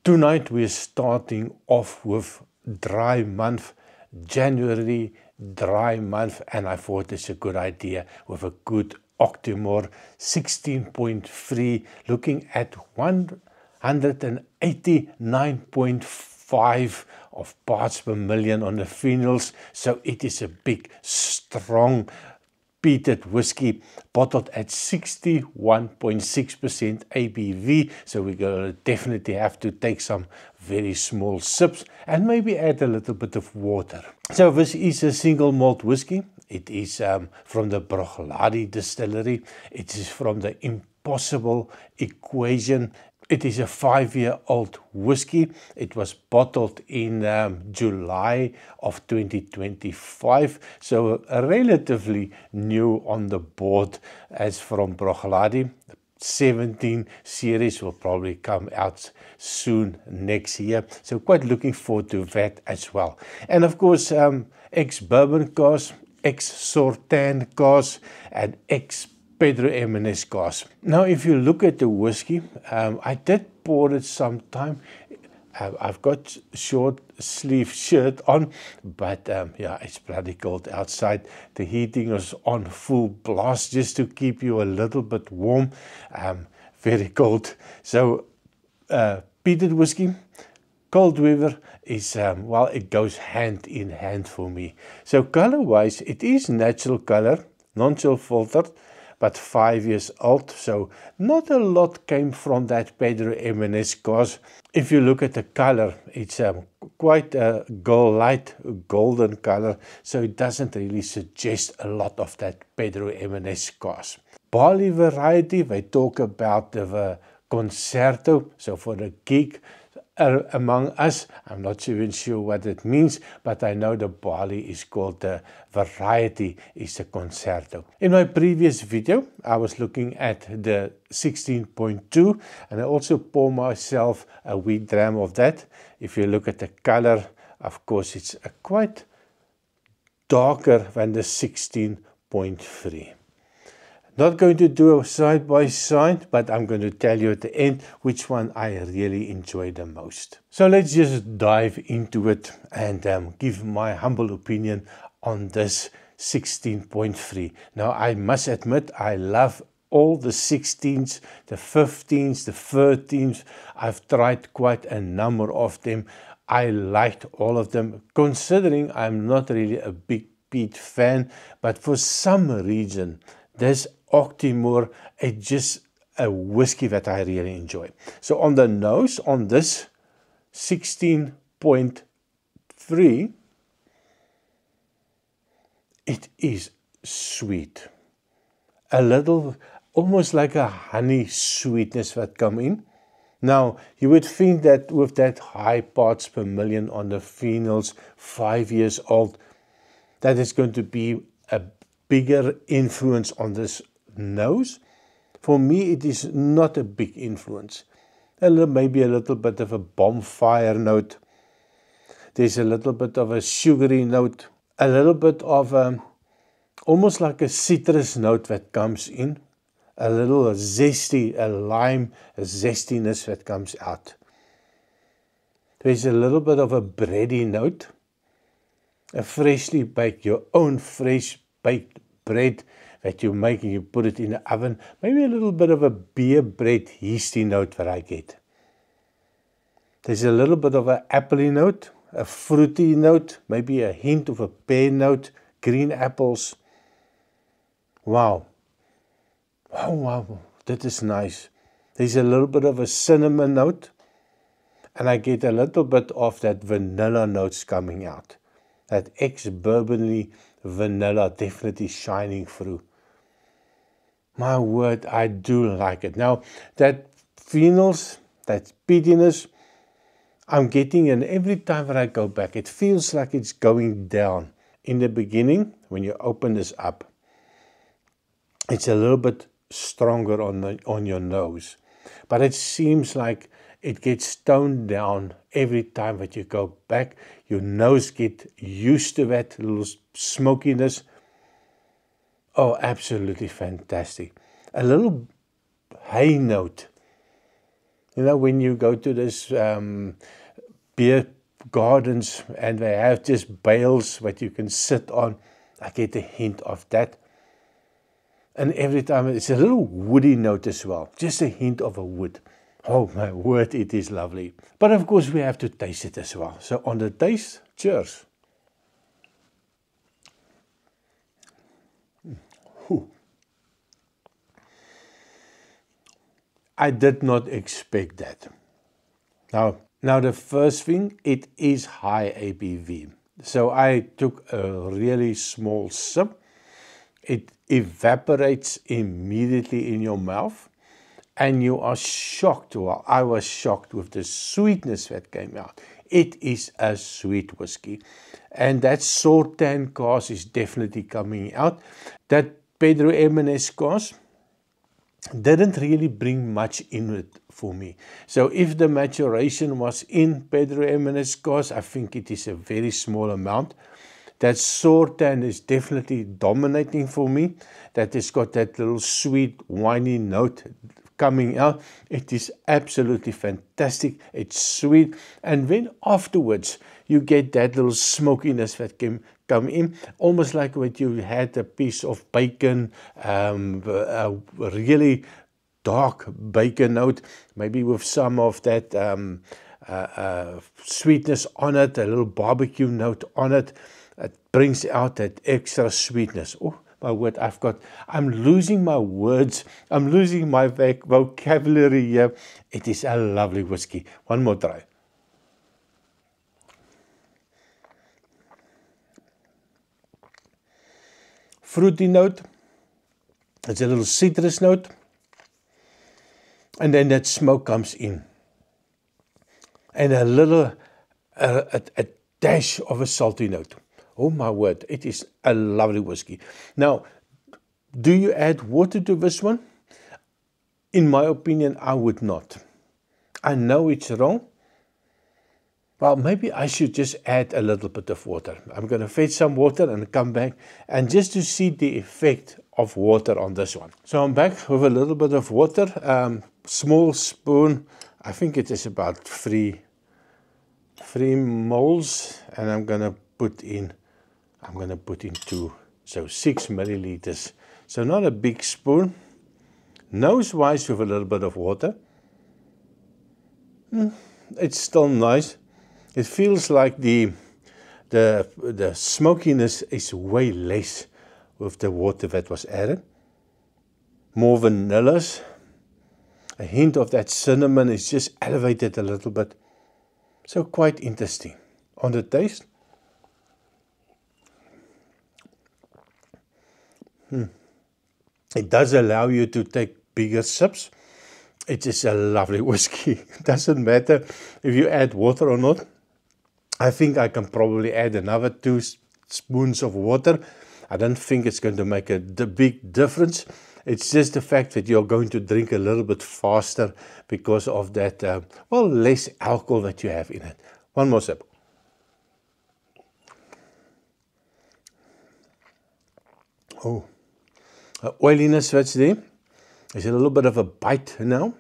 Tonight we're starting off with dry month, January dry month, and I thought it's a good idea with a good Octomore 16.3 looking at 189.5 of parts per million on the phenols, so it is a big, strong peated whiskey bottled at 61.6% ABV, so we're going to definitely have to take some very small sips and maybe add a little bit of water. So this is a single malt whiskey. It is from the Bruichladdich distillery. It is from the Impossible Equation. It is a 5-year-old whiskey. It was bottled in July of 2025, so relatively new on the board as from Bruichladdich. 17 series will probably come out soon next year, so quite looking forward to that as well. And of course, ex-bourbon cask, ex-Sauternes cask, and ex-Pedro Ximénez cask. Now, if you look at the whiskey, I did pour it sometime. I've got short sleeve shirt on, but yeah, it's bloody cold outside. The heating is on full blast just to keep you a little bit warm. Very cold. So peated whiskey, cold weather is, well, it goes hand in hand for me. So color wise, it is natural color, non-chill filtered, but 5 years old, so not a lot came from that Pedro Ximénez cask. If you look at the color, it's quite a light golden color, so it doesn't really suggest a lot of that Pedro Ximénez cask. Barley variety, they talk about the Concerto, so for the geek among us, I'm not even sure what it means, but I know the barley is called the variety is the Concerto. In my previous video, I was looking at the 16.2, and I also pour myself a wee dram of that. If you look at the color, of course, it's quite darker than the 16.3. Not going to do a side by side, but I'm going to tell you at the end which one I really enjoy the most. So let's just dive into it and give my humble opinion on this 16.3. Now, I must admit, I love all the 16s, the 15s, the 13s. I've tried quite a number of them. I liked all of them, considering I'm not really a big peat fan, but for some reason, this Octomore, it's just a whiskey that I really enjoy. So on the nose, on this 16.3, it is sweet. A little, almost like a honey sweetness that come in. Now, you would think that with that high parts per million on the phenols, 5 years old, that is going to be a bigger influence on this nose. For me, it is not a big influence. Maybe a little bit of a bonfire note. There's a little bit of a sugary note. A little bit of almost like a citrus note that comes in. A little zesty, a lime, a zestiness that comes out. There's a little bit of a bready note. A freshly baked, your own fresh baked bread that you make and you put it in the oven. Maybe a little bit of a beer bread yeasty note that I get. There's a little bit of an appley note, a fruity note, maybe a hint of a pear note, green apples. Wow. Oh, wow, that is nice. There's a little bit of a cinnamon note, and I get a little bit of that vanilla notes coming out. That ex-bourbonly vanilla definitely shining through. My word, I do like it. Now, that phenols, that peatiness, I'm getting, and every time that I go back, it feels like it's going down. In the beginning, when you open this up, it's a little bit stronger on your nose. But it seems like it gets toned down every time that you go back. Your nose gets used to that little smokiness. Oh, absolutely fantastic. A little hay note You know, when you go to this beer gardens and they have just bales that you can sit on, I get a hint of that. And every time it's a little woody note as well, just a hint of a wood. Oh my word, it is lovely. But of course we have to taste it as well. So on the taste, cheers. Ooh. I did not expect that. Now the first thing, it is high ABV. So I took a really small sip. It evaporates immediately in your mouth and you are shocked. Well, I was shocked with the sweetness that came out. It is a sweet whiskey. And that sour tan cast is definitely coming out. That Pedro Ximénez cast didn't really bring much in it for me. So if the maturation was in Pedro Ximénez cast, I think it is a very small amount. That sour tan is definitely dominating for me. That has got that little sweet, winey note coming out. It is absolutely fantastic. It's sweet. And then afterwards, you get that little smokiness that can come in, almost like when you had a piece of bacon, a really dark bacon note, maybe with some of that sweetness on it, a little barbecue note on it. It brings out that extra sweetness. Oh, my word, I'm losing my words. I'm losing my vocabulary here. It is a lovely whiskey. One more try. Fruity note. It's a little citrus note. And then that smoke comes in. And a little, a dash of a salty note. Oh my word, it is a lovely whiskey. Now, do you add water to this one? In my opinion, I would not. I know it's wrong. Well, maybe I should just add a little bit of water. I'm going to fetch some water and come back and just to see the effect of water on this one. So I'm back with a little bit of water, small spoon. I think it is about three moles, and I'm going to put in 2, so 6 milliliters. So not a big spoon. Nose-wise with a little bit of water. It's still nice. It feels like the smokiness is way less with the water that was added. More vanillas. A hint of that cinnamon is just elevated a little bit. So quite interesting. On the taste. It does allow you to take bigger sips. It is a lovely whiskey. It doesn't matter if you add water or not. I think I can probably add another 2 spoons of water. I don't think it's going to make a big difference. It's just the fact that you're going to drink a little bit faster because of that, less alcohol that you have in it. One more sip. Oh, oiliness that's there. There's a little bit of a bite now.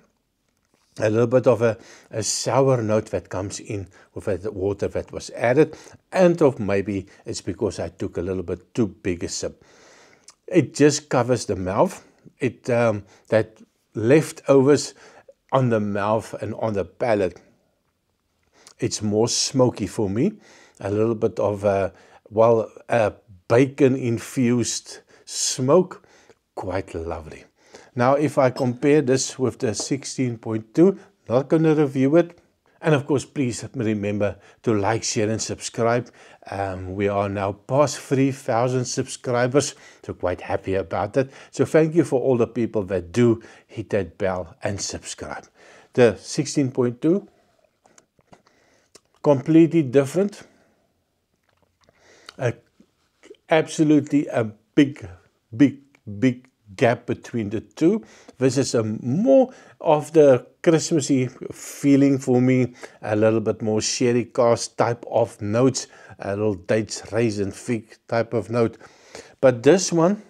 A little bit of a sour note that comes in with the water that was added. And of maybe it's because I took a little bit too big a sip. It just covers the mouth. That leftovers on the mouth and on the palate. It's more smoky for me. A little bit of a bacon infused smoke. Quite lovely. Now, if I compare this with the 16.2, not going to review it. And of course, please remember to like, share and subscribe. We are now past 3,000 subscribers, so quite happy about that. So thank you for all the people that do hit that bell and subscribe. The 16.2, completely different. Absolutely a big gap between the two. This is a more of the Christmassy feeling for me, a little bit more sherry cask type of notes, a little dates, raisin, fig type of note. But this one,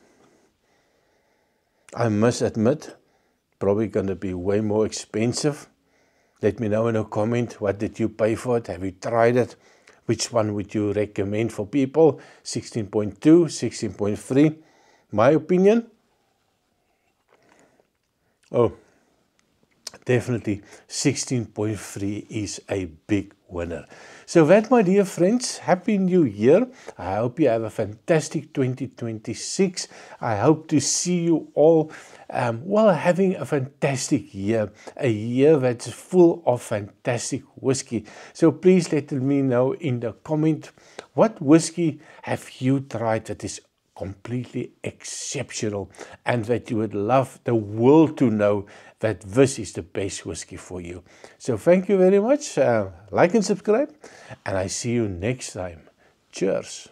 I must admit, probably going to be way more expensive. Let me know in a comment, what did you pay for it? Have you tried it? Which one would you recommend for people? 16.2, 16.3. My opinion? Oh, definitely 16.3 is a big winner. So that, my dear friends, Happy New Year. I hope you have a fantastic 2026. I hope to see you all having a fantastic year, a year that's full of fantastic whiskey. So please let me know in the comment, what whiskey have you tried that is completely exceptional and that you would love the world to know that this is the best whiskey for you. So thank you very much. Like and subscribe, and I see you next time. Cheers.